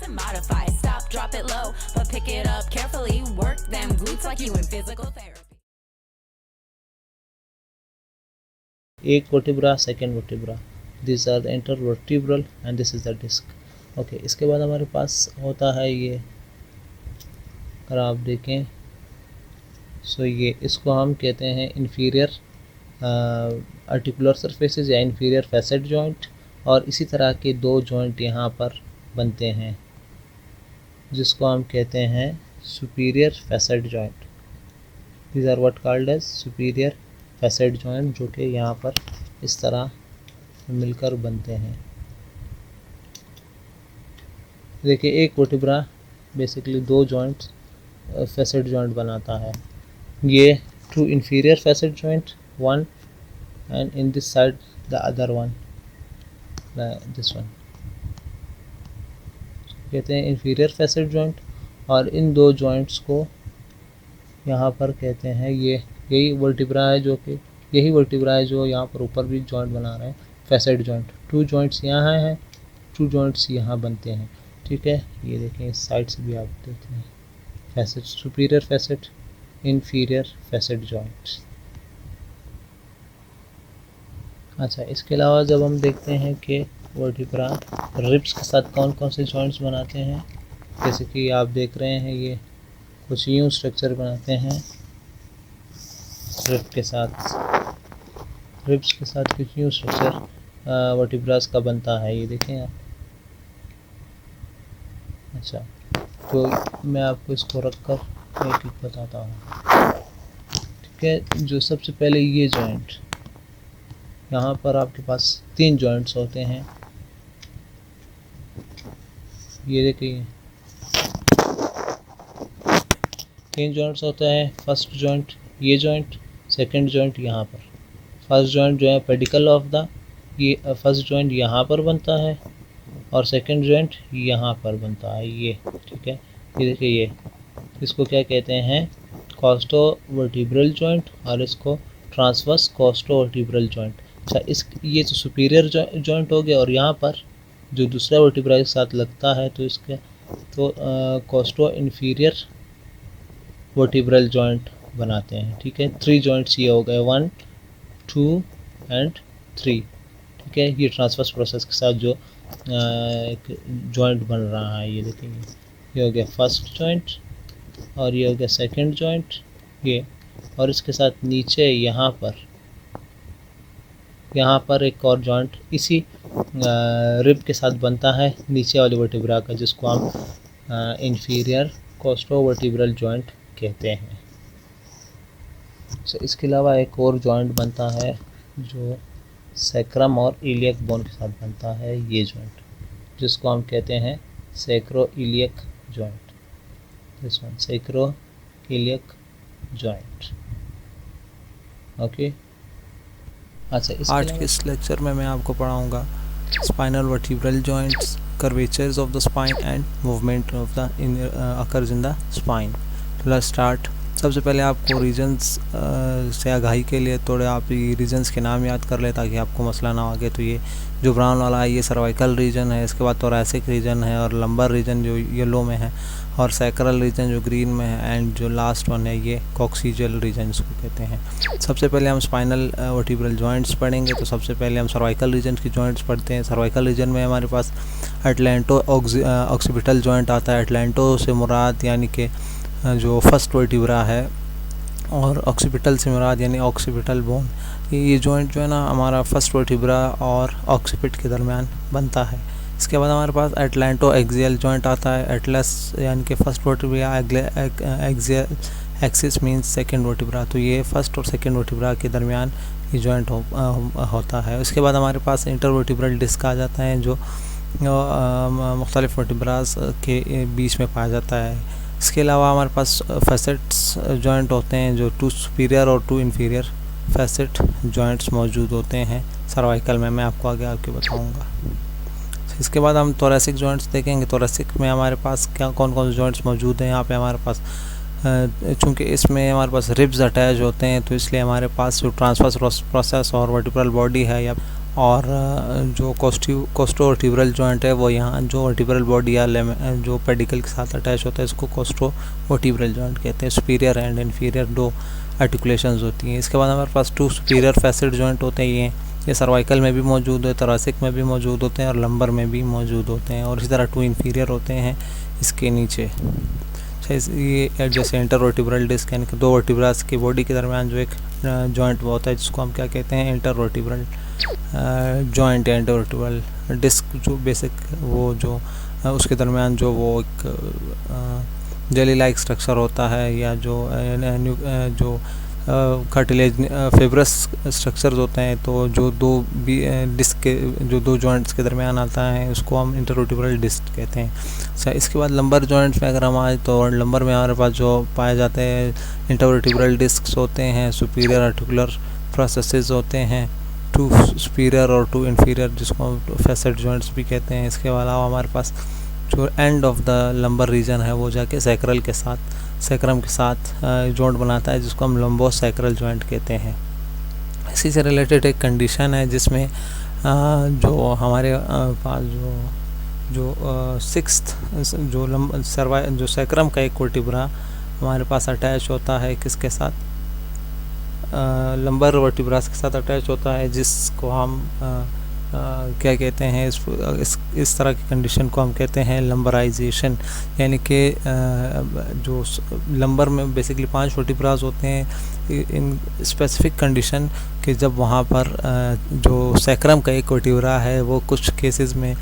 and modify. Stop, drop it low, but pick it up carefully. Work them glutes like you in physical therapy. एक vertebra, second vertebra, this are the intervertebral and this is the disc. Okay, इसके बाद हमारे पास होता है ये, अगर आप देखें सो ये इसको हम कहते हैं इंफीरियर आर्टिकुलर सरफेसेस या इंफीरियर फैसेट जॉइंट, और इसी तरह के दो जॉइंट यहाँ पर बनते हैं जिसको हम कहते हैं superior facet joint. These are what called as superior facet joint, जो कि यहाँ पर इस तरह मिलकर बनते हैं। देखिए, एक वर्टिब्रा बेसिकली दो जॉइंट फैसेट जॉइंट बनाता है। ये two inferior facet joint, one and in this side the other one, this one कहते हैं इंफीरियर फैसेट जॉइंट, और इन दो जॉइंट्स को यहाँ पर कहते हैं यही वर्टिब्रा है, जो कि यही वर्टिब्रा है जो यहाँ पर ऊपर भी जॉइंट बना रहे हैं, फैसेट जॉइंट। टू जॉइंट्स यहाँ हैं, टू जॉइंट्स यहाँ बनते हैं, ठीक है। ये देखें, इस साइड से भी आप देखते हैं facet, superior facet, inferior facet joints. अच्छा, इसके अलावा जब हम देखते हैं कि वर्टिब्रा रिब्स के साथ कौन कौन से जॉइंट्स बनाते हैं, जैसे कि आप देख रहे हैं ये कुछ यूँ स्ट्रक्चर बनाते हैं रिब्स के साथ कुछ यूँ स्ट्रक्चर वर्टिब्रास का बनता है, ये देखें आप। अच्छा, तो मैं आपको इसको रख कर एक एक बताता हूँ, ठीक है। जो सबसे पहले ये जॉइंट, यहाँ पर आपके पास तीन जॉइंट्स होते हैं, ये देखिए तीन जॉइंट्स होते हैं। फर्स्ट जॉइंट ये जॉइंट, सेकंड जॉइंट यहाँ पर। फर्स्ट जॉइंट जो है पेडिकल ऑफ द, ये फर्स्ट जॉइंट यहाँ पर बनता है और सेकंड जॉइंट यहाँ पर बनता है, ये ठीक है। ये देखिए, ये इसको क्या कहते हैं, कॉस्टोवर्टिब्रल जॉइंट, और इसको ट्रांसवर्स कॉस्टोवर्टिब्रल जॉइंट। अच्छा, ये तो सुपीरियर जॉइंट हो गया, और यहाँ पर जो दूसरा वर्टिब्रा के साथ लगता है तो इसके तो कॉस्टो इन्फीरियर वर्टिब्रल जॉइंट बनाते हैं, ठीक है। थ्री जॉइंट्स ये हो गए, 1, 2 एंड 3, ठीक है। ये ट्रांसवर्स प्रोसेस के साथ जो एक जॉइंट बन रहा है, ये देखेंगे, ये हो गया फर्स्ट जॉइंट और ये हो गया सेकंड जॉइंट, ये, और इसके साथ नीचे यहाँ पर एक और जॉइंट इसी रिब के साथ बनता है नीचे वाले वर्टिब्रा का, जिसको हम इंफीरियर कॉस्टोवर्टिब्रल जॉइंट कहते हैं। तो इसके अलावा एक और जॉइंट बनता है जो सैक्रम और इलियक बोन के साथ बनता है, ये जॉइंट, जिसको हम कहते हैं sacro iliac joint, this one, sacro iliac joint, okay. अच्छा, आज के इस लेक्चर में मैं आपको पढ़ाऊंगा spinal vertebral joints, curvatures of the spine and movement of the occurs in the spine. Let's start. सबसे पहले आपको रीजन्स से आगाही के लिए थोड़े आप ये रीजन्स के नाम याद कर ले ताकि आपको मसला ना आगे। तो ये जो ब्राउन वाला है ये सर्वाइकल रीजन है, इसके बाद थोरैसिक रीजन है, और लंबर रीजन जो येलो में है, और सैक्रल रीजन जो ग्रीन में है, एंड जो लास्ट वन है ये कॉक्सिजियल रीजन इसको कहते हैं। सबसे पहले हम स्पाइनल वर्टिब्रल जॉइंट्स पढ़ेंगे। तो सबसे पहले हम सर्वाइकल रीजन की जॉइंट्स पढ़ते हैं। सर्वाइकल रीजन में हमारे पास एटलैंटो ऑक्सीपिटल जॉइंट आता है। एटलैंटो से मुराद यानी कि जो फर्स्ट वर्टिब्रा है, और ऑक्सीपिटल से मुराद यानी ऑक्सीपिटल बोन। ये जॉइंट जो है ना हमारा फर्स्ट वर्टिब्रा और ऑक्सीपिट के दरमियान बनता है। इसके बाद हमारे पास एटलैंटो एक्सियल जॉइंट आता है। एटलस यानी कि first vertebra, axial axis means second vertebra. तो ये फर्स्ट और सेकंड वर्टिब्रा के दरमियान ये जॉइंट होता है। उसके बाद हमारे पास इंटरवर्टिब्रल डिस्क आ जाता है जो मुख्तलिफ वर्टिब्रास के बीच में पाया जाता है। इसके अलावा हमारे पास फैसेट्स जॉइंट होते हैं जो 2 सुपीरियर और 2 इंफीरियर फैसेट जॉइंट्स मौजूद होते हैं सर्वाइकल में। मैं आपको आगे आपके बताऊंगा। इसके बाद हम थोरैसिक जॉइंट्स देखेंगे। थोरैसिक में हमारे पास क्या कौन कौन से जॉइंट्स मौजूद हैं। यहाँ पे हमारे पास चूँकि इसमें हमारे पास रिब्स अटैच होते हैं तो इसलिए हमारे पास जो ट्रांसवर्स प्रोसेस और वर्टिब्रल बॉडी है या और जो कोस्टोवर्टिब्रल जॉइंट है वो यहाँ जो वर्टिब्रल बॉडी या जो पेडिकल के साथ अटैच होता है इसको कोस्टोवर्टिब्रल जॉइंट कहते हैं। सुपीरियर एंड इन्फीरियर 2 आर्टिकुलेशंस होती हैं। इसके बाद हमारे पास 2 सुपीरियर फैसेट जॉइंट होते हैं। ये सर्वाइकल में भी मौजूद है, thoracic में भी मौजूद होते हैं और लंबर में भी मौजूद होते हैं। और इसी तरह 2 इन्फीरियर होते हैं इसके नीचे। ये जैसे इंटरवर्टिब्रल डिस्क यानी कि 2 वर्टिब्रास की बॉडी के दरमियान जो एक जॉइंट होता है जिसको हम क्या कहते हैं, इंटरवर्टिब्रल जॉइंट या इंटरवर्टिब्रल डिस्क, जो बेसिक वो जो उसके दरमियान जो वो एक जेली लाइक स्ट्रक्चर होता है या जो कार्टिलेज फेब्रस स्ट्रक्चर्स होते हैं, तो जो 2 डिस्क के जो 2 जॉइंट्स के दरमियान आता है उसको हम इंटरवर्टिब्रल डिस्क कहते हैं। अच्छा, इसके बाद लंबर जॉइंट्स में अगर हम आए तो लंबर में हमारे पास जो पाए जाते हैं इंटरवर्टिब्रल डिस्क्स होते हैं, सुपीरियर आर्टिकुलर प्रोसेसेस होते हैं, 2 सुपीरियर और 2 इन्फीरियर जिसको हम फैसेट जॉइंट्स भी कहते हैं। इसके अलावा हमारे पास जो end of the lumbar region है वो जाके सैक्रम के साथ जॉइंट बनाता है जिसको हम लंबोसैक्रल जॉइंट कहते हैं। इसी से रिलेटेड एक कंडीशन है जिसमें जो हमारे पास जो सिक्स्थ जो सैक्रम का एक वर्टिब्रा हमारे पास अटैच होता है किसके साथ, लंबर वर्टिब्रास के साथ अटैच होता है, जिसको हम क्या कहते हैं, इस तरह की कंडीशन को हम कहते हैं लंबराइजेशन। यानी कि जो लंबर में बेसिकली 5 वर्टिब्रास होते हैं इन स्पेसिफिक कंडीशन कि जब वहाँ पर जो सैक्रम का एक वर्टिब्रा है वो कुछ केसेस में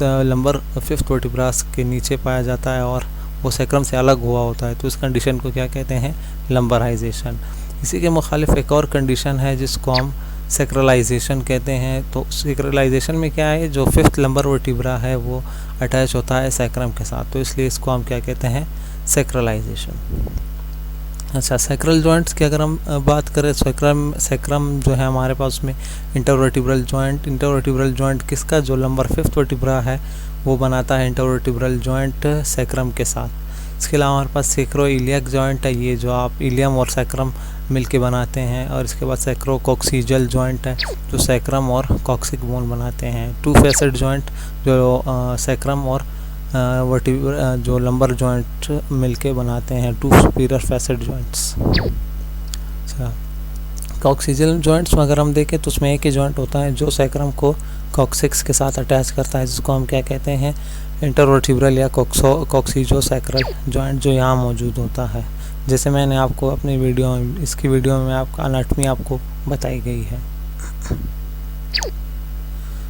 लंबर 5th वर्टिब्रास के नीचे पाया जाता है और वो सैक्रम से अलग हुआ होता है, तो इस कंडीशन को क्या कहते हैं, लंबराइजेशन। इसी के मुखालिफ एक और कंडीशन है जिसको हम सैक्रलाइजेशन कहते हैं। तो सैक्रलाइजेशन में क्या है, जो 5th लंबर वर्टिब्रा है वो अटैच होता है सैक्रम के साथ, तो इसलिए इसको हम क्या कहते हैं, सैक्रलाइजेशन। अच्छा, सैक्रल जॉइंट्स की अगर हम बात करें, सैक्रम जो है हमारे पास में इंटरवर्टिब्रल जॉइंट किसका, जो लंबर 5th वर्टिब्रा है वो बनाता है इंटरवर्टिब्रल जॉइंट सैक्रम के साथ। इसके अलावा हमारे पास सैक्रोइलियक जॉइंट है, ये जो आप इलियम और सैक्रम मिलके बनाते हैं। और इसके बाद सैक्रोकॉक्सिजल जॉइंट है जो सैक्रम और कॉक्सिक बोन बनाते हैं। 2 फैसेट जॉइंट जो सैक्रम और जो लंबर जॉइंट मिलके बनाते हैं, 2 सुपीरियर फैसेट जॉइंट्स। अच्छा, कॉक्सिजल जॉइंट्स में अगर हम देखें तो उसमें एक ही जॉइंट होता है जो सैक्रम को कॉक्सिक्स के साथ अटैच करता है, जिसको हम क्या कहते हैं, इंटरवर्टिब्रल या कॉक्सिजोसैक्रल जॉइंट, जो यहाँ मौजूद होता है। जैसे मैंने आपको अपनी इसकी वीडियो में आपका एनाटॉमी आपको बताई गई है।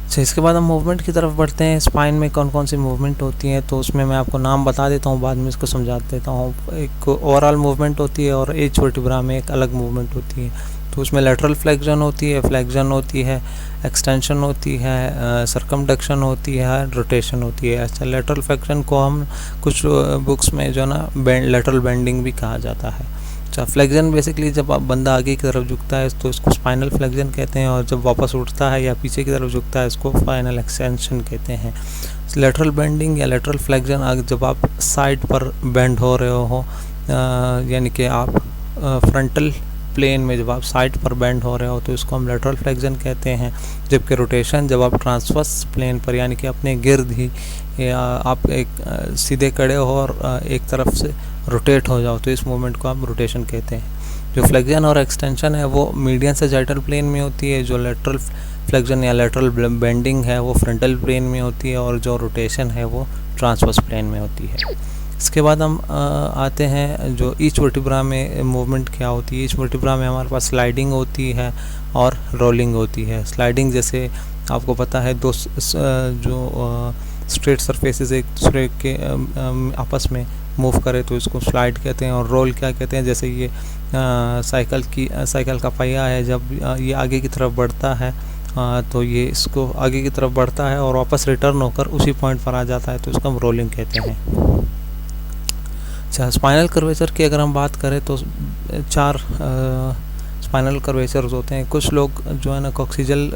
अच्छा, इसके बाद हम मूवमेंट की तरफ बढ़ते हैं। स्पाइन में कौन कौन सी मूवमेंट होती है, तो उसमें मैं आपको नाम बता देता हूँ, बाद में इसको समझा देता हूँ। एक ओवरऑल मूवमेंट होती है और एच वर्टिब्रा में एक अलग मूवमेंट होती है। तो उसमें लेटरल फ्लेक्शन होती है, एक्सटेंशन होती है, सर्कमडक्शन होती है, रोटेशन होती है। अच्छा, लेटरल फ्लेक्शन को हम कुछ बुक्स में जो ना लेटरल बेंडिंग भी कहा जाता है। अच्छा, फ्लेक्शन बेसिकली जब बंदा आगे की तरफ झुकता है तो इसको स्पाइनल फ्लेक्शन कहते हैं, और जब वापस उठता है या पीछे की तरफ झुकता है इसको स्पाइनल एक्सटेंशन कहते हैं। लेटरल बेंडिंग या लेटरल फ्लेक्शन जब आप साइड पर बेंड हो रहे हो, यानी कि आप फ्रंटल प्लेन में जब आप साइड पर बेंड हो रहे हो तो इसको हम लेटरल फ्लेक्शन कहते हैं। जबकि रोटेशन जब आप ट्रांसवर्स प्लेन पर यानी कि अपने गिर्द ही या आप एक सीधे खड़े हो और एक तरफ से रोटेट हो जाओ तो इस मूवमेंट को हम रोटेशन कहते हैं। जो फ्लेक्शन और एक्सटेंशन है वो मीडियन से जाइटल प्लेन में होती है, जो लेटरल फ्लेक्शन या लेटरल बेंडिंग है वो फ्रंटल प्लेन में होती है, और जो रोटेशन है वो ट्रांसवर्स प्लेन में होती है। इसके बाद हम आते हैं जो ईच वर्टिब्रा में मूवमेंट क्या होती है। ईच वर्टिब्रा में हमारे पास स्लाइडिंग होती है और रोलिंग होती है। स्लाइडिंग जैसे आपको पता है दो जो स्ट्रेट सरफेसेस एक दूसरे के आपस में मूव करे तो इसको स्लाइड कहते हैं। और रोल क्या कहते हैं, जैसे ये साइकिल का पहिया है, जब ये आगे की तरफ बढ़ता है तो ये इसको आगे की तरफ बढ़ता है और वापस रिटर्न होकर उसी पॉइंट पर आ जाता है, तो इसको हम रोलिंग कहते हैं। अच्छा, स्पाइनल कर्वेचर की अगर हम बात करें तो 4 स्पाइनल कर्वेचर्स होते हैं। कुछ लोग जो है ना कॉक्सिजल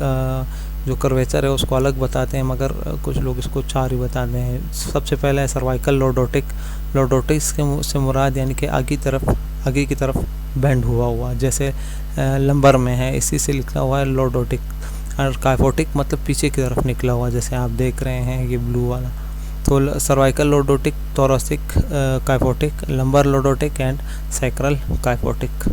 जो कर्वेचर है उसको अलग बताते हैं, मगर कुछ लोग इसको 4 ही बताते हैं। सबसे पहला है सर्वाइकल लॉर्डोटिक्स से मुराद यानी कि आगे की तरफ बेंड हुआ, जैसे लंबर में है, इसी से लिखा हुआ है लॉर्डोटिक। और काइफोटिक मतलब पीछे की तरफ निकला हुआ, जैसे आप देख रहे हैं ये ब्लू वाला। तो cervical lordotic, thoracic kyphotic, lumbar lordotic and sacral kyphotic.